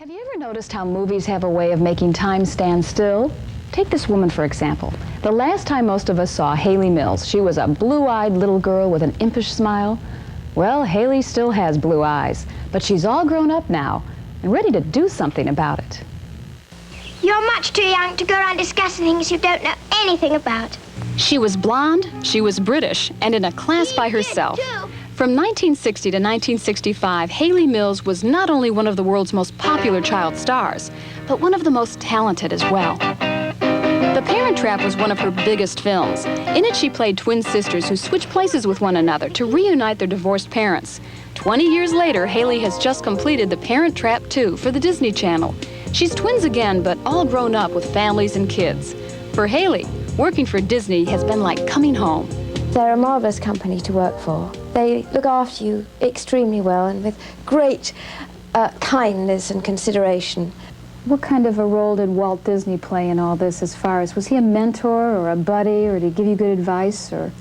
Have you ever noticed how movies have a way of making time stand still? Take this woman, for example. The last time most of us saw Haylay Mills, she was a blue-eyed little girl with an impish smile. Well, Hayley still has blue eyes, but she's all grown up now and ready to do something about it. You're much too young to go around discussing things you don't know anything about. She was blonde, she was British, and in a class by herself. From 1960 to 1965, Haylay Mills was not only one of the world's most popular child stars, but one of the most talented as well. The Parent Trap was one of her biggest films. In it, she played twin sisters who switched places with one another to reunite their divorced parents. 20 years later, Hayley has just completed The Parent Trap 2 for the Disney Channel. She's twins again, but all grown up with families and kids. For Hayley, working for Disney has been like coming home. They're a marvelous company to work for. They look after you extremely well and with great kindness and consideration. What kind of a role did Walt Disney play in all this as far as, was he a mentor or a buddy, or did he give you good advice, or?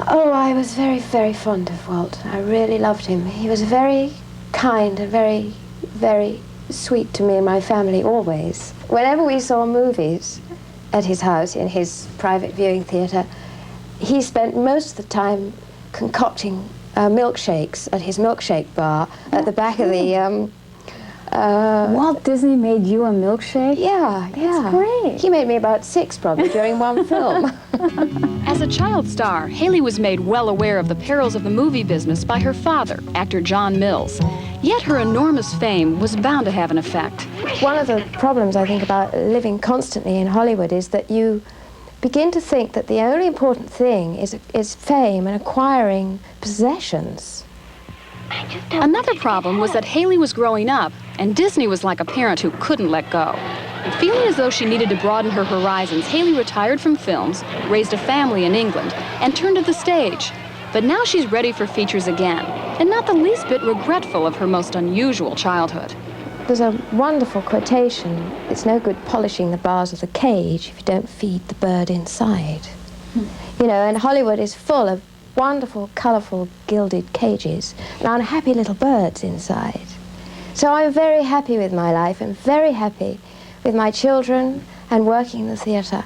Oh, I was very, very fond of Walt. I really loved him. He was very kind and very, very sweet to me and my family always. Whenever we saw movies at his house, in his private viewing theatre, he spent most of the time concocting milkshakes at his milkshake bar at the back of the... Walt Disney made you a milkshake? Yeah, yeah. That's great. He made me about 6 probably during one film. As a child star, Hayley was made well aware of the perils of the movie business by her father, actor John Mills. Yet her enormous fame was bound to have an effect. One of the problems, I think, about living constantly in Hollywood is that you begin to think that the only important thing is fame and acquiring possessions. Another problem was that Hayley was growing up, and Disney was like a parent who couldn't let go. And feeling as though she needed to broaden her horizons, Hayley retired from films, raised a family in England, and turned to the stage. But now she's ready for features again, and not the least bit regretful of her most unusual childhood. There's a wonderful quotation: "It's no good polishing the bars of the cage if you don't feed the bird inside." You know, and Hollywood is full of wonderful, colourful, gilded cages and unhappy little birds inside. So I'm very happy with my life and very happy with my children and working in the theatre,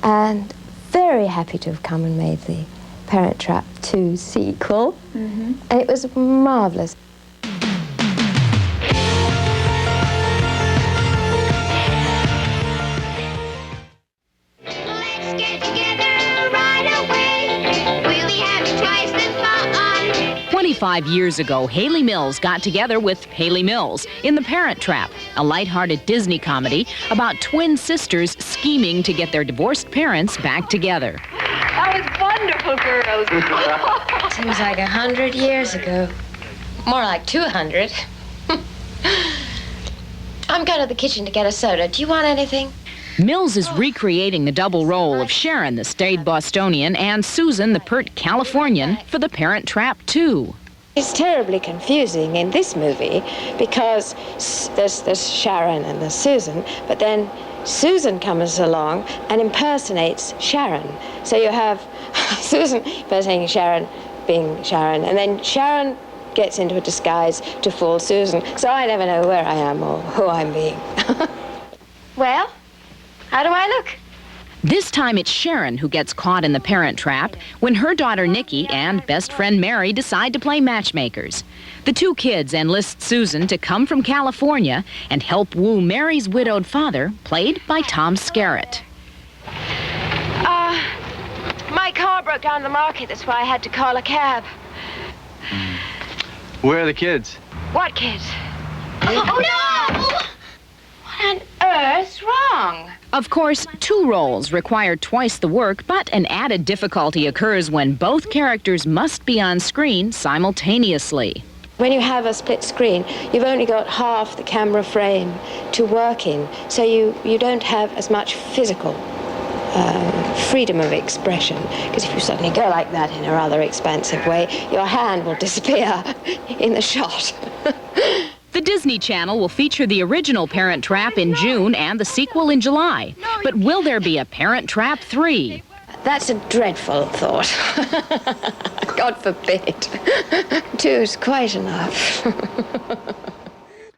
and very happy to have come and made the Parent Trap 2 sequel. And it was marvellous. Let's get together right away. We'll be having twice the fun. 25 years ago, Haylay Mills got together with Haylay Mills in The Parent Trap, a lighthearted Disney comedy about twin sisters scheming to get their divorced parents back together. That was wonderful, girls. Seems like 100 years ago. More like 200. I'm going to the kitchen to get a soda. Do you want anything? Mills is recreating the double role of Sharon, the staid Bostonian, and Susan, the pert Californian, for The Parent Trap 2. It's terribly confusing in this movie because there's Sharon and there's Susan, but then Susan comes along and impersonates Sharon. So you have Susan impersonating Sharon, being Sharon, and then Sharon gets into a disguise to fool Susan. So I never know where I am or who I'm being. Well, how do I look? This time it's Sharon who gets caught in the Parent Trap when her daughter Nikki and best friend Mary decide to play matchmakers. The two kids enlist Susan to come from California and help woo Mary's widowed father, played by Tom Skerritt. My car broke down in the market, that's why I had to call a cab. Where are the kids? What kids? Oh, no! What on earth's wrong? Of course, 2 roles require twice the work, but an added difficulty occurs when both characters must be on screen simultaneously. When you have a split screen, you've only got half the camera frame to work in, so you don't have as much physical freedom of expression, because if you suddenly go like that in a rather expansive way, your hand will disappear in the shot. The Disney Channel will feature the original Parent Trap in June and the sequel in July. But will there be a Parent Trap 3? That's a dreadful thought. God forbid. Two's quite enough.